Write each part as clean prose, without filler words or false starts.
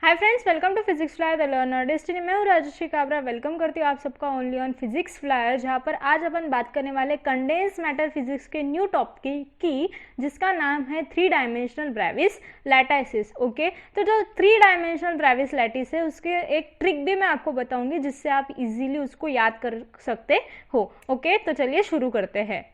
Hi friends, welcome to physics flyer the learner destiny. मैं हूँ Rajshree Kabra. Welcome करती हूँ आप सबका ओनली ऑन फिजिक्स फ्लायर, जहाँ पर आज अपन बात करने वाले कंडेंस मैटर फिजिक्स के न्यू टॉपिक की जिसका नाम है three dimensional Brevis lattice. Okay, तो जो थ्री डायमेंशनल ब्रेविस लैटिस है उसके एक ट्रिक भी मैं आपको बताऊंगी जिससे आप इजीली उसको याद कर सकते हो। ओके, तो चलिए शुरू करते हैं।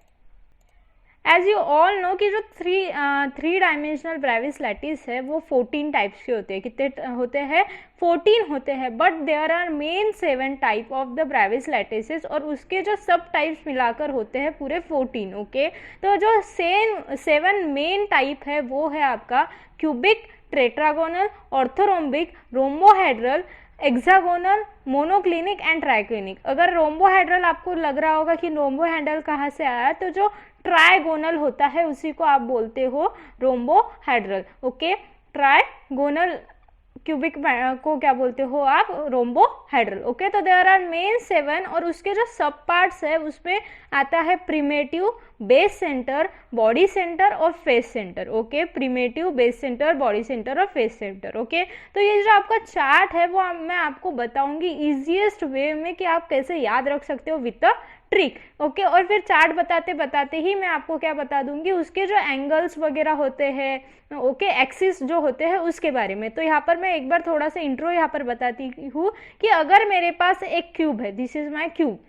एज यू ऑल नो कि जो थ्री डायमेंशनल ब्रेविस लैटिस है वो 14 टाइप्स के होते हैं। कितने होते हैं? 14 होते हैं। But there are main 7 type of the Bravais lattices और उसके जो सब टाइप्स मिलाकर होते हैं पूरे 14। ओके, तो जो 7 मेन टाइप है वो है आपका cubic, tetragonal, orthorhombic, rhombohedral, hexagonal, monoclinic and triclinic. अगर रोम्बोहेड्रल आपको लग रहा होगा कि रोम्बोहेड्रल कहाँ से आया, तो जो ट्राइगोनल होता है उसी को आप बोलते हो रोम्बोहेड्रल। ओके, ट्राइगोनल क्यूबिक को क्या बोलते हो आप? रोम्बोहेड्रल। ओके, तो देयर आर मेन 7 और उसके जो सब पार्ट्स है उसमें आता है primitive, base centre, body centre और face centre. Okay, primitive, base centre, body centre और फेस सेंटर। ओके, तो ये जो आपका चार्ट है वो मैं आपको बताऊंगी इजीएस्ट वे में कि आप कैसे याद रख सकते हो विद द ट्रिक। ओके, और फिर चार्ट बताते बताते ही मैं आपको क्या बता दूंगी, उसके जो एंगल्स वगैरह होते हैं, ओके, एक्सिस जो होते हैं उसके बारे में। तो यहाँ पर मैं एक बार थोड़ा सा इंट्रो यहाँ पर बताती हूँ कि अगर मेरे पास एक क्यूब है, दिस इज माय क्यूब,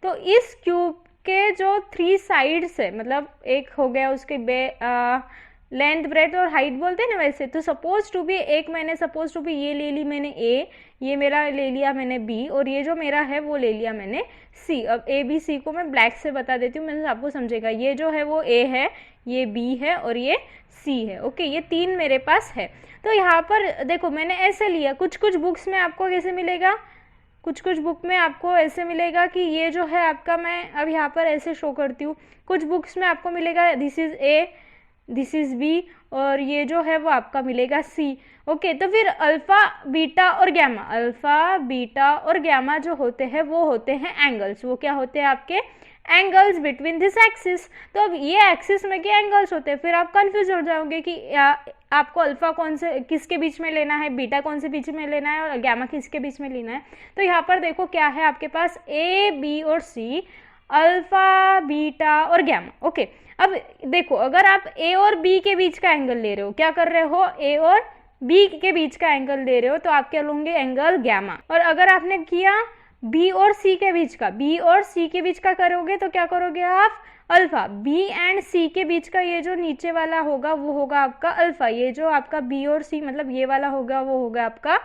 तो इस क्यूब के जो 3 साइड्स है, मतलब एक हो गया उसके लेंथ, ब्रेथ और हाइट बोलते हैं ना वैसे, तो सपोज टू बी एक मैंने सपोज टू बी ये ले ली मैंने ए, ये मेरा ले लिया मैंने बी और ये जो मेरा है वो ले लिया मैंने सी। अब ए बी सी को मैं ब्लैक से बता देती हूँ, मैं आपको समझेगा। ये जो है वो ए है, ये बी है और ये सी है। ओके, ये 3 मेरे पास है। तो यहाँ पर देखो मैंने ऐसे लिया, कुछ कुछ बुक्स में आपको कैसे मिलेगा, कुछ कुछ बुक में आपको ऐसे मिलेगा कि ये जो है आपका, मैं अब यहाँ पर ऐसे शो करती हूँ, कुछ बुक्स में आपको मिलेगा this is A, this is B और ये जो है वो आपका मिलेगा सी। ओके, तो फिर अल्फा, बीटा और गैमा, अल्फा, बीटा और गैमा जो होते हैं वो होते हैं एंगल्स। वो क्या होते हैं? आपके एंगल्स बिटवीन दिस एक्सिस। तो अब ये एक्सिस में के एंगल्स होते हैं। फिर आप कंफ्यूज हो जाओगे कि आपको अल्फा कौन से किसके बीच में लेना है, बीटा कौन से बीच में लेना है और गैमा किसके बीच में लेना है। तो यहाँ पर देखो क्या है आपके पास, ए, बी और सी, अल्फा, बीटा और गैमा। ओके, अब देखो अगर आप ए और बी के बीच का एंगल ले रहे हो, क्या कर रहे हो, ए और बी के बीच का एंगल ले रहे हो, तो आप क्या लोगे, एंगल गैमा। और अगर आपने किया बी और सी के बीच का, बी और सी के बीच का करोगे तो क्या करोगे आप, अल्फा। बी एंड सी के बीच का ये जो नीचे वाला होगा वो होगा आपका अल्फा। ये जो आपका बी और सी मतलब ये वाला होगा वो होगा आपका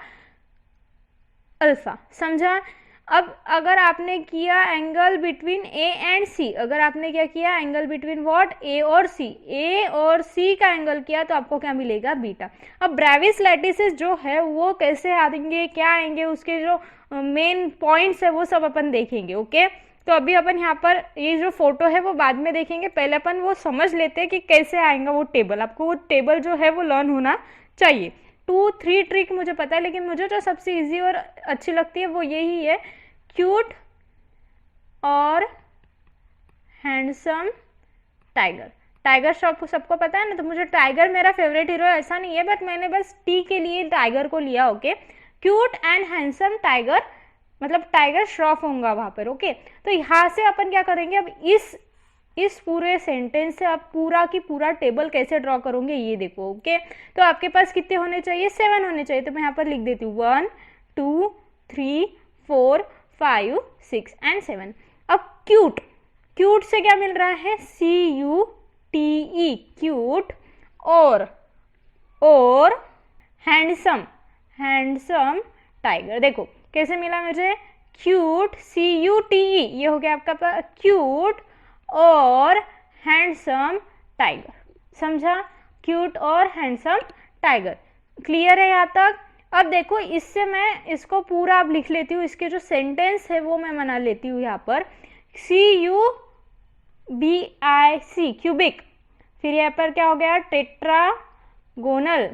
अल्फा। समझा? अब अगर आपने किया एंगल बिटवीन ए एंड सी, अगर आपने क्या किया, एंगल बिटवीन व्हाट, ए और सी, ए और सी का एंगल किया तो आपको क्या मिलेगा, बीटा। अब ब्रेविस लैटिसेस जो है वो कैसे आएंगे, क्या आएंगे, उसके जो मेन पॉइंट्स है वो सब अपन देखेंगे। ओके, तो अभी अपन यहाँ पर ये जो फोटो है वो बाद में देखेंगे, पहले अपन वो समझ लेते हैं कि कैसे आएगा वो टेबल। आपको वो टेबल जो है वो लर्न होना चाहिए। 2-3 ट्रिक मुझे पता है, लेकिन मुझे जो सबसे इजी और अच्छी लगती है वो यही है, क्यूट और हैंडसम टाइगर। टाइगर सबको पता है ना, तो मुझे टाइगर मेरा फेवरेट हीरो है ऐसा नहीं है, बट मैंने बस टी के लिए टाइगर को लिया। Okay, cute and handsome tiger, मतलब टाइगर श्रॉफ होगा वहां पर। ओके, तो यहाँ से अपन क्या करेंगे, अब इस पूरे सेंटेंस से आप पूरा की पूरा टेबल कैसे ड्रॉ करोगे ये देखो। ओके, तो आपके पास कितने होने चाहिए, 7 होने चाहिए। तो मैं यहाँ पर लिख देती हूँ 1 2 3 4 5 6 एंड 7। अब क्यूट, क्यूट से क्या मिल रहा है, CUTE, क्यूट, और हैंडसम, हैंडसम टाइगर। देखो कैसे मिला मुझे, क्यूट, CUTE, ये हो गया आपका क्यूट और हैंडसम टाइगर। समझा? क्यूट और हैंडसम टाइगर। क्लियर है यहाँ तक? अब देखो इससे मैं इसको पूरा अब लिख लेती हूँ, इसके जो सेंटेंस है वो मैं बना लेती हूँ यहाँ पर, CUBIC, क्यूबिक, फिर यहाँ पर क्या हो गया, टेट्रागोनल,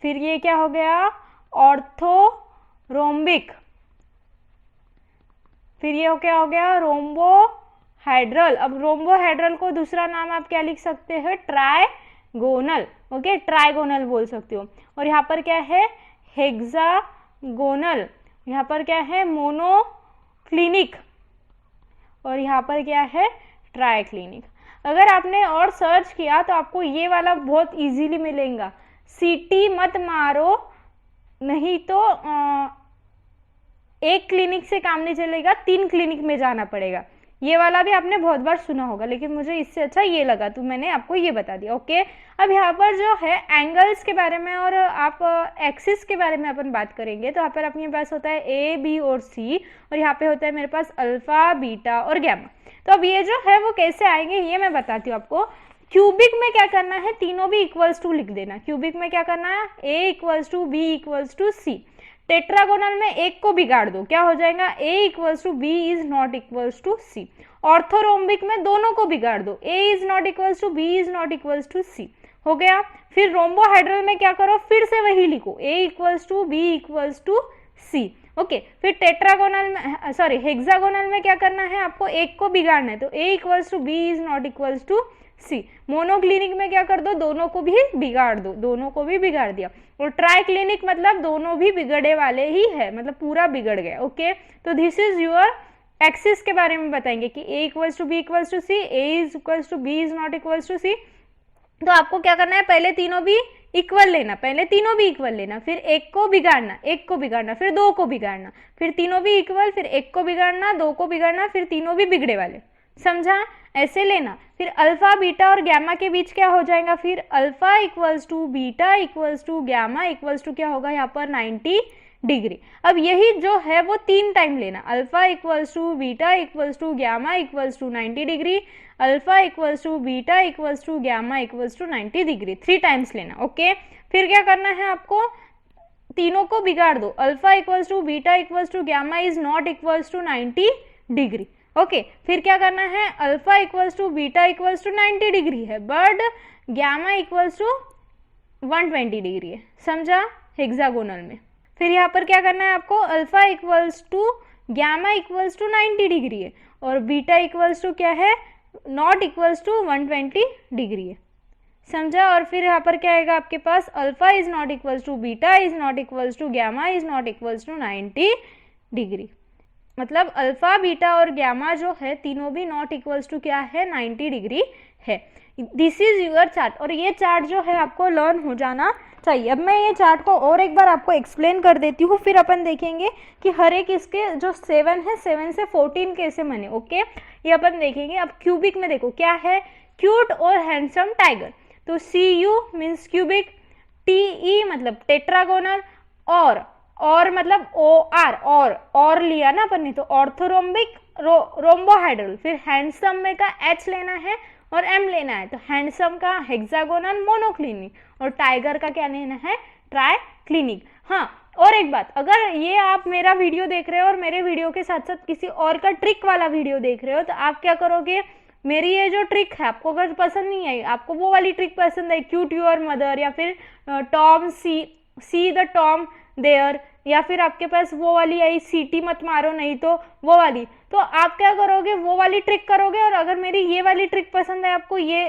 फिर ये क्या हो गया, ऑर्थोरोम्बिक, फिर ये क्या हो गया, रोम्बोहेड्रल। अब रोम्बोहेड्रल को दूसरा नाम आप क्या लिख सकते हैं, ट्राइगोनल। ओके, ट्राइगोनल बोल सकते हो। और यहाँ पर क्या है, हेक्सागोनल, यहाँ पर क्या है मोनोक्लिनिक, और यहाँ पर क्या है ट्राइक्लिनिक। अगर आपने और सर्च किया तो आपको ये वाला बहुत इजीली मिलेगा, सीटी मत मारो नहीं तो एक क्लिनिक से काम नहीं चलेगा, 3 क्लिनिक में जाना पड़ेगा। ये वाला भी आपने बहुत बार सुना होगा, लेकिन मुझे इससे अच्छा ये लगा तो मैंने आपको ये बता दिया। ओके, अब यहाँ पर जो है एंगल्स के बारे में और आप एक्सिस के बारे में अपन बात करेंगे। तो यहाँ पर अपने पास होता है ए, बी और सी, और यहाँ पे होता है मेरे पास अल्फा, बीटा और गैमा। तो अब ये जो है वो कैसे आएंगे ये मैं बताती हूँ आपको। क्यूबिक में क्या करना है, तीनों भी इक्वल्स टू लिख देना। क्यूबिक में क्या करना है, A equals to B equals to C. Tetragonal में एक को बिगाड़ दो, क्या हो जाएगा, A equals to B is not equals to C. Orthorhombic में दोनों को बिगाड़ दो, A is not equals to B is not equals to C, हो गया। फिर रोम्बोहाइड्रल में क्या करो, फिर से वही लिखो, A equals to B equals to C. Okay, फिर टेट्रागोनल में सॉरी हेक्सागोनल में क्या करना है, आपको एक को बिगाड़ना है, तो A equals to B is not equals to C. Monoclinic में क्या कर दो, दोनों को भी बिगाड़ दो, दोनों को भी बिगाड़ दिया। और ट्राइक्लिनिक मतलब दोनों भी बिगड़े वाले ही है, मतलब पूरा बिगड़ गया। ओके, तो दिस इज योर एक्सिस के बारे में बताएंगे कि A equals to B equals to C, A is equals to B is not equals to C. तो आपको क्या करना है, पहले तीनों भी इक्वल लेना, पहले तीनों भी इक्वल लेना, फिर एक को बिगाड़ना, एक को बिगाड़ना, फिर दो को बिगाड़ना, फिर तीनों भी इक्वल, फिर एक को बिगाड़ना, दो को बिगाड़ना, फिर तीनों भी बिगड़े वाले, समझा, ऐसे लेना। फिर अल्फा, बीटा और गैमा के बीच क्या हो जाएगा, फिर alpha equals to beta equals to gamma equals to क्या होगा यहाँ पर 90 डिग्री। अब यही जो है वो 3 टाइम लेना, alpha equals to beta equals to gamma equals to 90 degree, alpha equals to beta equals to gamma equals to 90 degree, 3 times लेना। ओके, फिर क्या करना है आपको, तीनों को बिगाड़ दो, alpha equals to beta equals to gamma is not equals to 90 degree. Okay, फिर क्या करना है, alpha equals to beta equals to 90 degree है, but gamma equals to 120 degree है, समझा, हेक्सागोनल में। फिर यहाँ पर क्या करना है आपको, alpha equals to gamma equals to 90 degree है, और बीटा इक्वल्स टू क्या है, नॉट इक्वल्स टू 120 डिग्री है, समझा। और फिर यहाँ पर क्या आएगा आपके पास, alpha is not equals to beta is not equals to gamma is not equals to 90 degree. मतलब अल्फा, बीटा और गैमा जो है तीनों भी नॉट इक्वल्स टू क्या है, 90 डिग्री है। दिस इज योर चार्ट, और ये चार्ट जो है आपको लर्न हो जाना चाहिए। अब मैं ये चार्ट को और एक बार आपको एक्सप्लेन कर देती हूँ, फिर अपन देखेंगे कि हर एक इसके जो 7 है, 7 से 14 कैसे बने। ओके, ये अपन देखेंगे। अब क्यूबिक में देखो क्या है, क्यूट और हैंडसम टाइगर, तो CU मीन्स क्यूबिक, TE मतलब टेट्रागोनल, और मतलब OR और लिया ना अपन ने, तो ऑर्थोरोम्बिक, रोम्बोहाइड्रल। फिर हैंडसम में का H लेना है और M लेना है, तो हैंडसम का हेक्सागोनल मोनोक्लिनिक, और टाइगर का क्या लेना है, ट्राइक्लिनिक। हाँ, और एक बात, अगर ये आप मेरा वीडियो देख रहे हो और मेरे वीडियो के साथ साथ किसी और का ट्रिक वाला वीडियो देख रहे हो, तो आप क्या करोगे, मेरी ये जो ट्रिक है आपको अगर पसंद नहीं आई, आपको वो वाली ट्रिक पसंद आई, क्यूट योर मदर, या फिर Tom see the Tom there, या फिर आपके पास वो वाली आई, सीटी मत मारो नहीं तो वो वाली, तो आप क्या करोगे, वो वाली ट्रिक करोगे। और अगर मेरी ये वाली ट्रिक पसंद है आपको, ये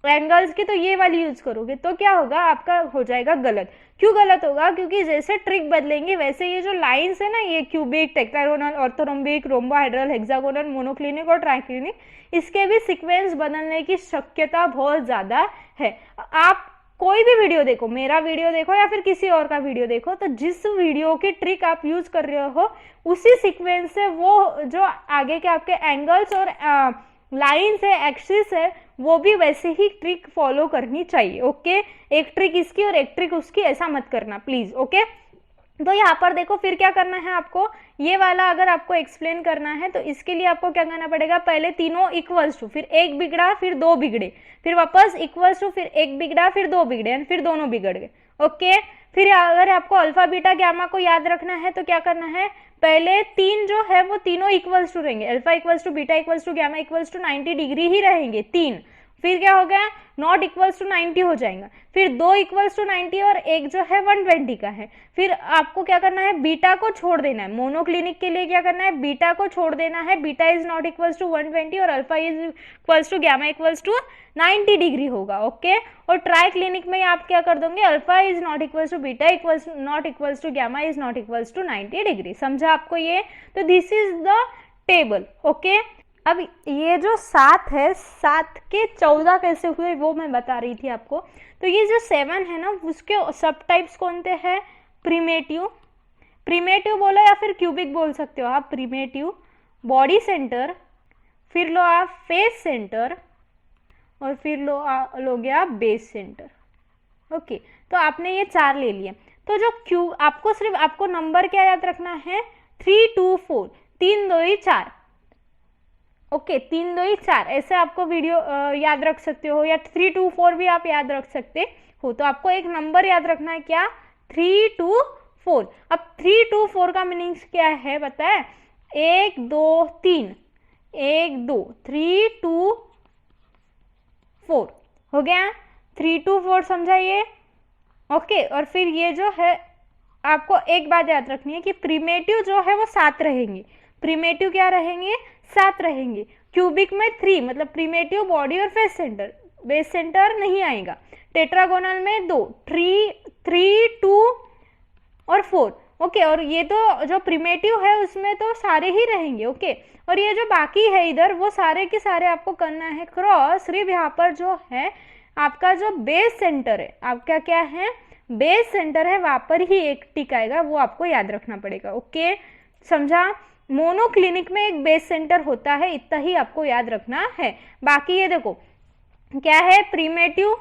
एंगल्स की, तो ये वाली यूज करोगे, तो क्या होगा, आपका हो जाएगा गलत। क्यों गलत होगा, क्योंकि जैसे ट्रिक बदलेंगे वैसे ये जो लाइंस है ना, ये cubic, tetragonal, orthorhombic, रोम्बोहाइड्रल, hexagonal, monoclinic और ट्राइक्लिनिक, इसके भी सीक्वेंस बदलने की शक्यता बहुत ज्यादा है। आप कोई भी वीडियो देखो, मेरा वीडियो देखो या फिर किसी और का वीडियो देखो, तो जिस वीडियो की ट्रिक आप यूज कर रहे हो उसी सीक्वेंस से वो जो आगे के आपके एंगल्स और लाइंस है, एक्सिस है, वो भी वैसे ही ट्रिक फॉलो करनी चाहिए। ओके, एक ट्रिक इसकी और एक ट्रिक उसकी, ऐसा मत करना प्लीज। ओके, तो यहाँ पर देखो फिर क्या करना है आपको, ये वाला अगर आपको एक्सप्लेन करना है तो इसके लिए आपको क्या करना पड़ेगा, पहले तीनों इक्वल्स टू, फिर एक बिगड़ा, फिर दो बिगड़े, फिर वापस इक्वल्स टू, फिर एक बिगड़ा, फिर दो बिगड़े, एंड फिर दोनों बिगड़ गए। ओके, फिर अगर आपको अल्फा, बीटा, गैमा को याद रखना है तो क्या करना है, पहले 3 जो है वो तीनों इक्वल्स टू रहेंगे, alpha equals to beta equals to gamma equals to 90 degree ही रहेंगे 3। फिर क्या हो गया, नॉट इक्वल्स टू 90 हो जाएगा, फिर 2 इक्वल्स टू 90 और एक जो है 120 का है। फिर आपको क्या करना है, बीटा को छोड़ देना है। मोनोक्लिनिक के लिए क्या करना है, बीटा को छोड़ देना है, beta is not equals to 120 और alpha is equals to gamma equals to 90 degree होगा। ओके, और ट्राई क्लिनिक में आप क्या कर दोगे, alpha is not equals to beta equals not equals to gamma is not equals to 90 degree. समझा आपको ये? तो this is the table. Okay, अब ये जो 7 है, 7 के 14 कैसे हुए वो मैं बता रही थी आपको। तो ये जो 7 है ना, उसके सब टाइप्स कौन से हैं, प्रिमेटिव, प्रिमेटिव बोलो या फिर क्यूबिक बोल सकते हो आप, प्रिमेटिव, बॉडी सेंटर, फिर लो आप फेस सेंटर, और फिर लोगे आप बेस सेंटर। ओके, तो आपने ये 4 ले लिए। तो जो आपको सिर्फ आपको नंबर क्या याद रखना है, 3 2 4, 3 2 4। ओके, 3 2 4 ऐसे आपको वीडियो याद रख सकते हो, या 3 2 4 भी आप याद रख सकते हो। तो आपको एक नंबर याद रखना है, क्या, 3 2 4। अब 3 2 4 का मीनिंग क्या है पता है, 1 2 3, 1 2, 3 2 4 हो गया, 3 2 4 समझा ये? ओके, और फिर ये जो है आपको एक बात याद रखनी है कि प्रिमेटिव जो है वो 7 रहेंगे, प्रिमेटिव क्या रहेंगे, 7 रहेंगे। क्यूबिक में 3, मतलब प्रिमेटिव, बॉडी और फेस सेंटर, बेस सेंटर नहीं आएगा। टेट्रागोनल में 2, 3 2 और 4। ओके, और ये तो जो प्रिमेटिव है उसमें तो सारे ही रहेंगे। ओके, और ये जो बाकी है इधर, वो सारे के सारे आपको करना है क्रॉस। सिर्फ यहाँ पर जो है आपका जो बेस सेंटर है, आपका क्या है, बेस सेंटर है, वहां पर ही एक टिक आएगा, वो आपको याद रखना पड़ेगा। ओके, समझा? मोनोक्लिनिक में एक बेस सेंटर होता है, इतना ही आपको याद रखना है। बाकी ये देखो क्या है, प्रिमेटिव,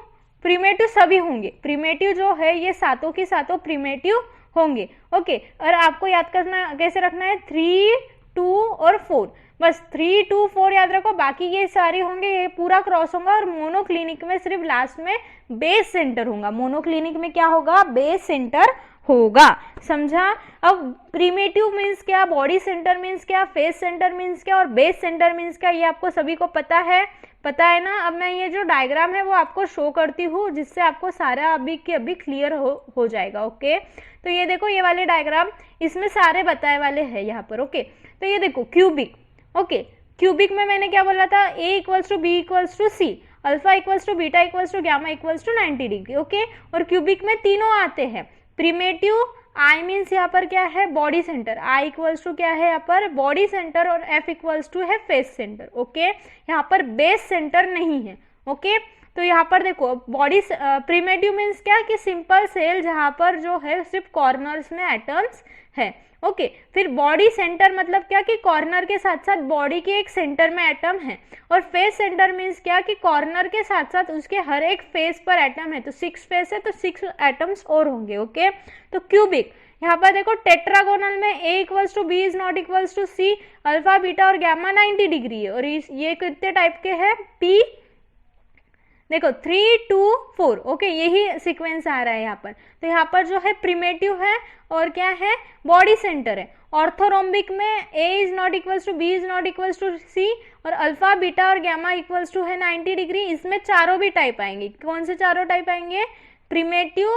प्रिमेटिव सभी होंगे, प्रिमेटिव जो है ये सातों की सातों प्रिमेटिव होंगे। ओके, और आपको याद करना कैसे रखना है, 3 2 और 4, बस 3 2 4 याद रखो, बाकी ये सारे होंगे, ये पूरा क्रॉस होगा। और मोनोक्लिनिक में सिर्फ लास्ट में बेस सेंटर होगा, मोनोक्लिनिक में क्या होगा, बेस सेंटर होगा। समझा? अब प्रिमेटिव मीन्स क्या, बॉडी सेंटर मीन्स क्या, फेस सेंटर मीन्स क्या, और बेस सेंटर मीन्स क्या, ये आपको सभी को पता है ना। अब मैं ये जो डायग्राम है वो आपको शो करती हूँ, जिससे आपको सारा अभी के अभी क्लियर हो जाएगा। ओके, तो ये देखो ये वाले डायग्राम, इसमें सारे बताए वाले हैं यहाँ पर। ओके, तो ये देखो क्यूबिक। ओके, क्यूबिक में मैंने क्या बोला था, A equals to B equals to C, alpha equals to beta equals to gamma equals to 90 degree. Okay, और क्यूबिक में तीनों आते हैं, प्रिमेटिव, आई मीन्स यहाँ पर क्या है, body center, I equals to क्या है यहाँ पर, बॉडी सेंटर, और एफ इक्वल्स टू है फेस सेंटर। ओके, यहाँ पर बेस सेंटर नहीं है। ओके, तो यहाँ पर देखो बॉडी प्रिमेटिव मीन्स क्या, कि सिंपल सेल जहाँ पर जो है सिर्फ कॉर्नर्स में एटम्स है। ओके, फिर बॉडी सेंटर मतलब क्या, कि कॉर्नर के साथ साथ बॉडी के एक सेंटर में एटम है। और फेस सेंटर मीन्स क्या, कि कॉर्नर के साथ साथ उसके हर एक फेस पर एटम है, तो 6 फेस है तो 6 एटम्स और होंगे। ओके, तो क्यूबिक, यहाँ पर देखो टेट्रागोनल में A equals to B is not equals to C, alpha beta और गामा 90 डिग्री है। और ये कितने टाइप के हैं, P देखो 3 2 4। ओके, यही सीक्वेंस आ रहा है यहाँ पर। तो यहाँ पर जो है प्रिमेटिव है और क्या है, बॉडी सेंटर है। ऑर्थोरोम्बिक में A is not equals to B is not equals to C, और अल्फा बीटा और गामा इक्वल्स टू है 90 डिग्री। इसमें चारों भी टाइप आएंगे। कौन से चारों टाइप आएंगे, primitive,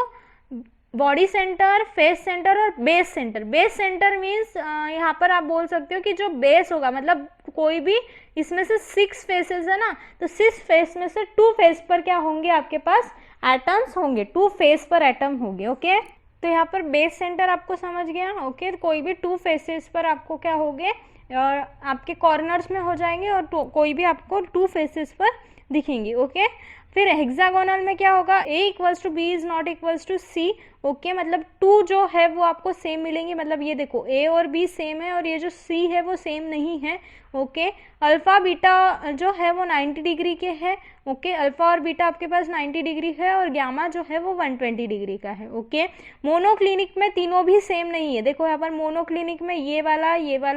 body centre, face centre और base centre. Base centre means यहाँ पर आप बोल सकते हो कि जो बेस होगा, मतलब कोई भी इसमें से 6 फेसेस है ना, तो 6 फेस में से 2 फेस पर क्या होंगे, आपके पास एटम्स होंगे, 2 फेस पर एटम होंगे। ओके, तो यहाँ पर बेस सेंटर आपको समझ गया। ओके, कोई भी 2 फेसेस पर आपको क्या होंगे, और आपके कॉर्नर्स में हो जाएंगे, और कोई भी आपको 2 फेसेस पर दिखेंगे। ओके, फिर हेक्सागोनल में क्या होगा, A equals to B is not equals to C. Okay, मतलब 2 जो है वो आपको सेम मिलेंगे, मतलब ये देखो A और B सेम है, और ये जो C है वो सेम नहीं है। ओके, अल्फा बीटा जो है वो 90 डिग्री के है। ओके, अल्फा और बीटा आपके पास 90 डिग्री है, और गामा जो है वो 120 डिग्री का है। ओके, मोनोक्लिनिक में तीनों भी सेम नहीं है। देखो यहाँ पर मोनोक्लिनिक में ये वाला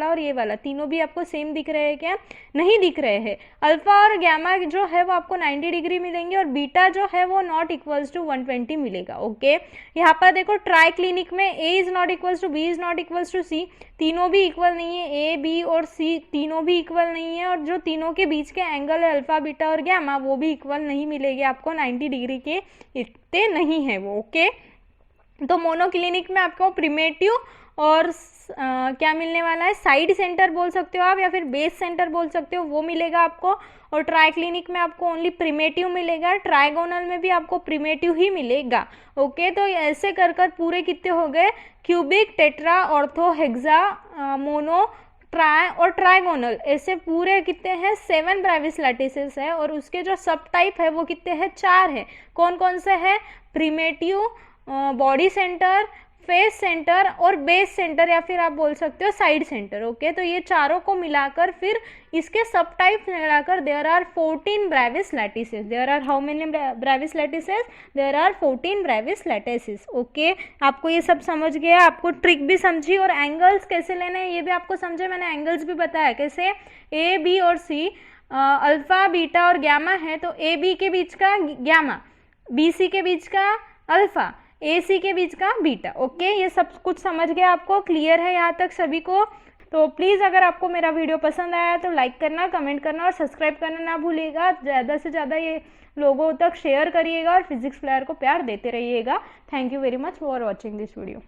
और ये वाला तीनों भी आपको सेम दिख रहे हैं क्या, नहीं दिख रहे हैं। अल्फा और गामा जो है वो आपको 90 डिग्री मिलेंगे, मिलेंगे और बीटा जो है वो नॉट इक्वल्स टू 120 मिलेगा। ओके, यहाँ पर देखो ट्राई क्लिनिक में A is not equals to B is not equals to C, तीनों भी इक्वल नहीं है, ए बी और सी तीनों भी इक्वल नहीं है, और जो तीनों के बीच के एंगल है अल्फा बीटा और गैमा वो भी इक्वल नहीं मिलेगी आपको, 90 डिग्री के इतने नहीं है वो। ओके, तो मोनोक्लिनिक में आपको प्रिमेटिव और क्या मिलने वाला है, साइड सेंटर बोल सकते हो आप या फिर बेस सेंटर बोल सकते हो, वो मिलेगा आपको। और ट्राइक्लिनिक में आपको ओनली प्रिमेटिव मिलेगा, ट्राइगोनल में भी आपको प्रिमेटिव ही मिलेगा। ओके, तो ऐसे कर कर पूरे कितने हो गए, cubic, tetra, ortho, hexa, mono, try और ट्राइगोनल, ऐसे पूरे कितने हैं 7 ब्रेविस लैटिसेस है। और उसके जो सब टाइप है वो कितने हैं 4 है। कौन कौन से है, primitive, body centre, face centre और बेस सेंटर या फिर आप बोल सकते हो साइड सेंटर। ओके, तो ये चारों को मिलाकर फिर इसके सब टाइप मिलाकर there are 14 Bravais lattices. There are how many Bravais lattices, there are 14 Bravais lattices. Okay, आपको ये सब समझ गया, आपको ट्रिक भी समझी और एंगल्स कैसे लेने हैं ये भी आपको समझे, मैंने एंगल्स भी बताया कैसे, ए बी और सी, अल्फा बीटा और गैमा है तो ए बी के बीच का गैमा, बी सी के बीच का अल्फा, ए सी के बीच का बीटा। ओके, ये सब कुछ समझ गया, आपको क्लियर है यहाँ तक सभी को। तो प्लीज़ अगर आपको मेरा वीडियो पसंद आया तो लाइक करना, कमेंट करना और सब्सक्राइब करना ना भूलिएगा। ज़्यादा से ज़्यादा ये लोगों तक शेयर करिएगा और फिजिक्स फ्लायर को प्यार देते रहिएगा। Thank you very much for watching this video.